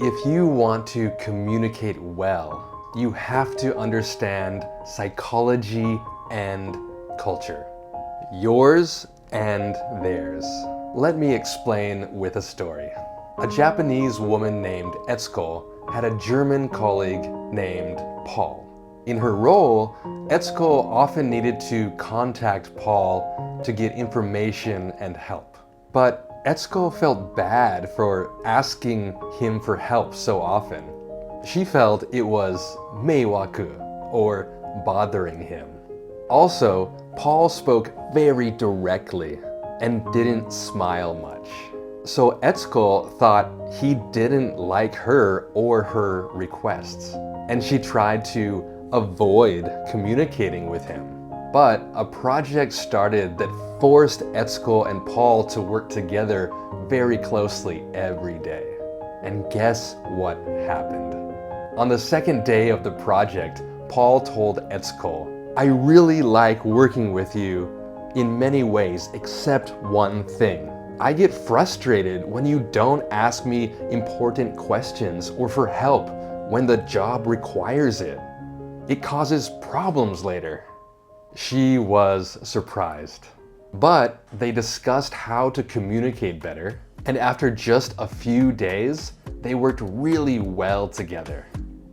If you want to communicate well, you have to understand psychology and culture. Yours and theirs. Let me explain with a story. A Japanese woman named Etsuko had a German colleague named Paul. In her role, Etsuko often needed to contact Paul to get information and help. But Etsuko felt bad for asking him for help so often. She felt it was meiwaku, or bothering him. Also, Paul spoke very directly and didn't smile much. So Etsuko thought he didn't like her or her requests, and she tried to avoid communicating with him. But a project started that forced Etsuko and Paul to work together very closely every day. And guess what happened? On the second day of the project, Paul told Etsuko, "I really like working with you in many ways except one thing. I get frustrated when you don't ask me important questions or for help when the job requires it. It causes problems later." She was surprised. But they discussed how to communicate better, and after just a few days, they worked really well together.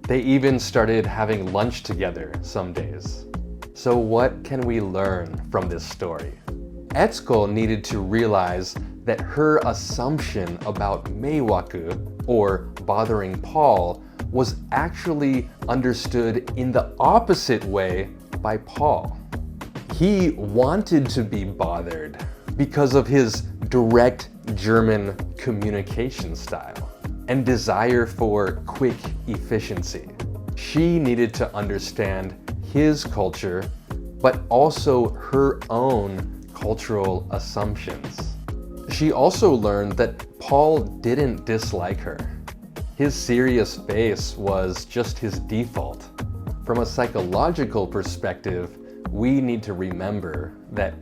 They even started having lunch together some days. So what can we learn from this story? Etsuko needed to realize that her assumption about meiwaku, or bothering Paul, was actually understood in the opposite way by Paul. He wanted to be bothered because of his direct German communication style and desire for quick efficiency. She needed to understand his culture, but also her own cultural assumptions. She also learned that Paul didn't dislike her. His serious face was just his default. From a psychological perspective, we need to remember that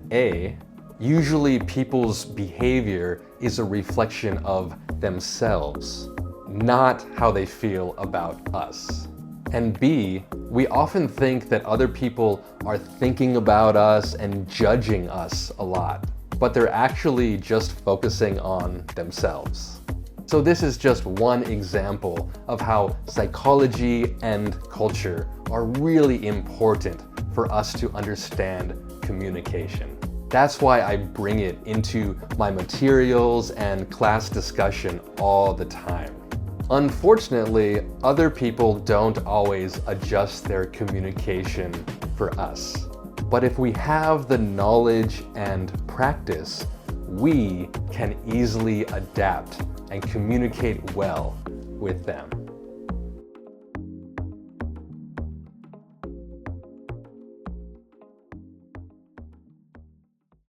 usually people's behavior is a reflection of themselves, not how they feel about us. And B, we often think that other people are thinking about us and judging us a lot, but they're actually just focusing on themselves. So this is just one example of how psychology and culture are really important for us to understand communication. That's why I bring it into my materials and class discussion all the time. Unfortunately, other people don't always adjust their communication for us. But if we have the knowledge and practice, we can easily adapt and communicate well with them.